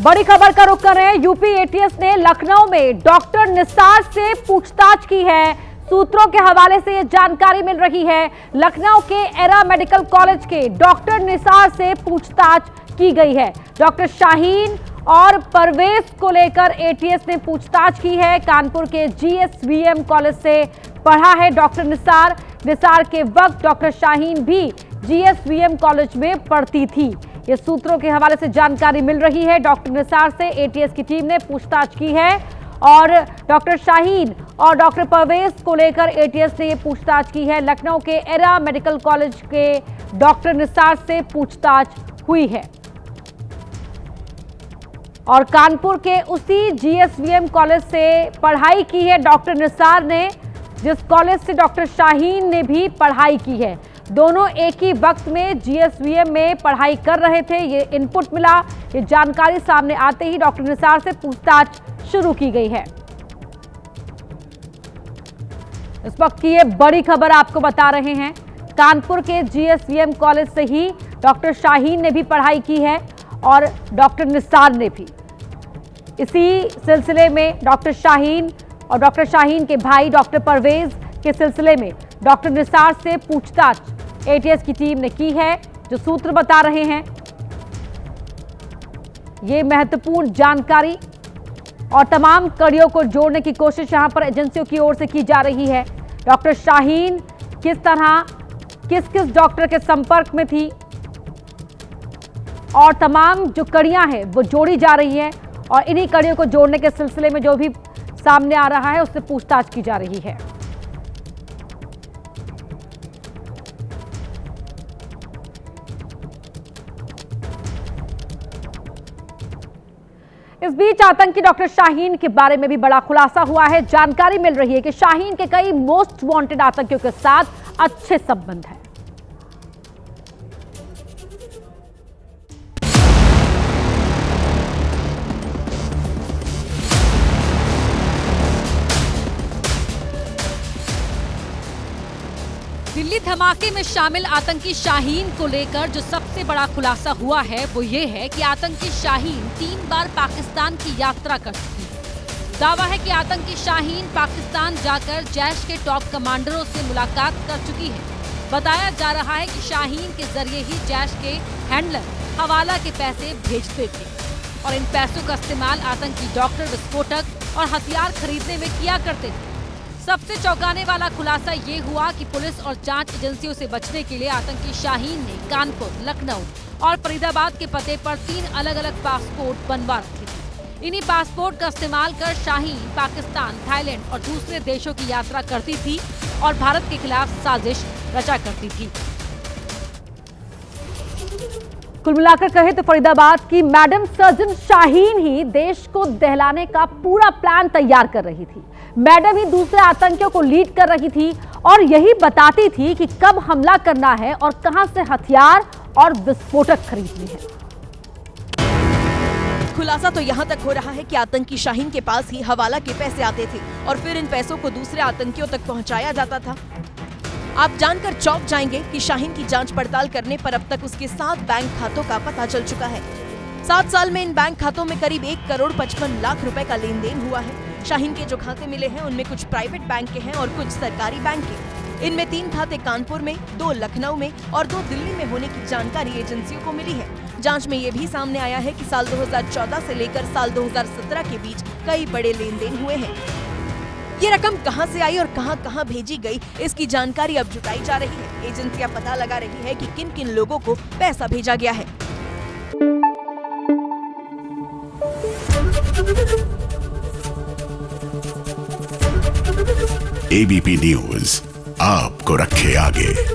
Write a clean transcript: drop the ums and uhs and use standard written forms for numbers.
बड़ी खबर का रुख कर रहे हैं। यूपी एटीएस ने लखनऊ में डॉक्टर निसार से पूछताछ की है। सूत्रों के हवाले से यह जानकारी मिल रही है। लखनऊ के एरा मेडिकल कॉलेज के डॉक्टर निसार से पूछताछ की गई है। डॉक्टर शाहीन और परवेज को लेकर एटीएस ने पूछताछ की है। कानपुर के जीएसवीएम कॉलेज से पढ़ा है डॉक्टर निसार। निसार के वक्त डॉक्टर शाहीन भी जीएसवीएम कॉलेज में पढ़ती थी। ये सूत्रों के हवाले से जानकारी मिल रही है। डॉक्टर निसार से एटीएस की टीम ने पूछताछ की है और डॉक्टर शाहीन और डॉक्टर परवेज को लेकर एटीएस ने ये पूछताछ की है। लखनऊ के एरा मेडिकल कॉलेज के डॉक्टर निसार से पूछताछ हुई है और कानपुर के उसी जीएसवीएम कॉलेज से पढ़ाई की है डॉक्टर निसार ने, जिस कॉलेज से डॉक्टर शाहीन ने भी पढ़ाई की है। दोनों एक ही वक्त में जीएसवीएम में पढ़ाई कर रहे थे। ये इनपुट मिला। ये जानकारी सामने आते ही डॉक्टर निसार से पूछताछ शुरू की गई है। इस वक्त की ये बड़ी खबर आपको बता रहे हैं। कानपुर के जीएसवीएम कॉलेज से ही डॉक्टर शाहीन ने भी पढ़ाई की है और डॉक्टर निसार ने भी। इसी सिलसिले में डॉक्टर शाहीन और डॉक्टर शाहीन के भाई डॉक्टर परवेज के सिलसिले में डॉक्टर निसार से पूछताछ एटीएस की टीम ने की है। जो सूत्र बता रहे हैं ये महत्वपूर्ण जानकारी और तमाम कड़ियों को जोड़ने की कोशिश यहां पर एजेंसियों की ओर से की जा रही है। डॉक्टर शाहीन किस तरह किस किस डॉक्टर के संपर्क में थी और तमाम जो कड़ियां हैं वो जोड़ी जा रही है और इन्हीं कड़ियों को जोड़ने के सिलसिले में जो भी सामने आ रहा है उससे पूछताछ की जा रही है। इस बीच आतंकी डॉक्टर शाहीन के बारे में भी बड़ा खुलासा हुआ है। जानकारी मिल रही है कि शाहीन के कई मोस्ट वांटेड आतंकियों के साथ अच्छे संबंध हैं। दिल्ली धमाके में शामिल आतंकी शाहीन को लेकर जो सबसे बड़ा खुलासा हुआ है वो ये है कि आतंकी शाहीन 3 बार पाकिस्तान की यात्रा कर चुकी है। दावा है कि आतंकी शाहीन पाकिस्तान जाकर जैश के टॉप कमांडरों से मुलाकात कर चुकी है। बताया जा रहा है कि शाहीन के जरिए ही जैश के हैंडलर हवाला के पैसे भेजते थे और इन पैसों का इस्तेमाल आतंकी डॉक्टर, विस्फोटक और हथियार खरीदने में किया करते थे। सबसे चौंकाने वाला खुलासा ये हुआ कि पुलिस और जांच एजेंसियों से बचने के लिए आतंकी शाहीन ने कानपुर, लखनऊ और फरीदाबाद के पते पर 3 अलग-अलग पासपोर्ट बनवा रखे थे। इन्हीं पासपोर्ट का इस्तेमाल कर शाहीन पाकिस्तान, थाईलैंड और दूसरे देशों की यात्रा करती थी और भारत के खिलाफ साजिश रचा करती थी। कुल मिलाकर कहे तो फरीदाबाद की मैडम सर्जन शाहीन ही देश को दहलाने का पूरा प्लान तैयार कर रही थी। मैडम ही दूसरे आतंकियों को लीड कर रही थी और यही बताती थी कि कब हमला करना है और कहां से हथियार और विस्फोटक खरीदने हैं। खुलासा तो यहाँ तक हो रहा है कि आतंकी शाहीन के पास ही हवाला के पैसे आते थे और फिर इन पैसों को दूसरे आतंकियों तक पहुँचाया जाता था। आप जानकर चौंक जाएंगे कि शाहीन की जांच पड़ताल करने पर अब तक उसके 7 बैंक खातों का पता चल चुका है। 7 साल में इन बैंक खातों में करीब 1 करोड़ 55 लाख रुपए का लेन देन हुआ है। शाहीन के जो खाते मिले हैं उनमें कुछ प्राइवेट बैंक के हैं और कुछ सरकारी बैंक के। इनमें 3 खाते कानपुर में, 2 लखनऊ में और 2 दिल्ली में होने की जानकारी एजेंसियों को मिली है। जांच में ये भी सामने आया है कि साल 2014 से लेकर साल 2017 के बीच कई बड़े लेन देन हुए हैं। ये रकम कहां से आई और कहां भेजी गई, इसकी जानकारी अब जुटाई जा रही है। एजेंसियां पता लगा रही है कि किन किन लोगों को पैसा भेजा गया है। एबीपी न्यूज आपको रखे आगे।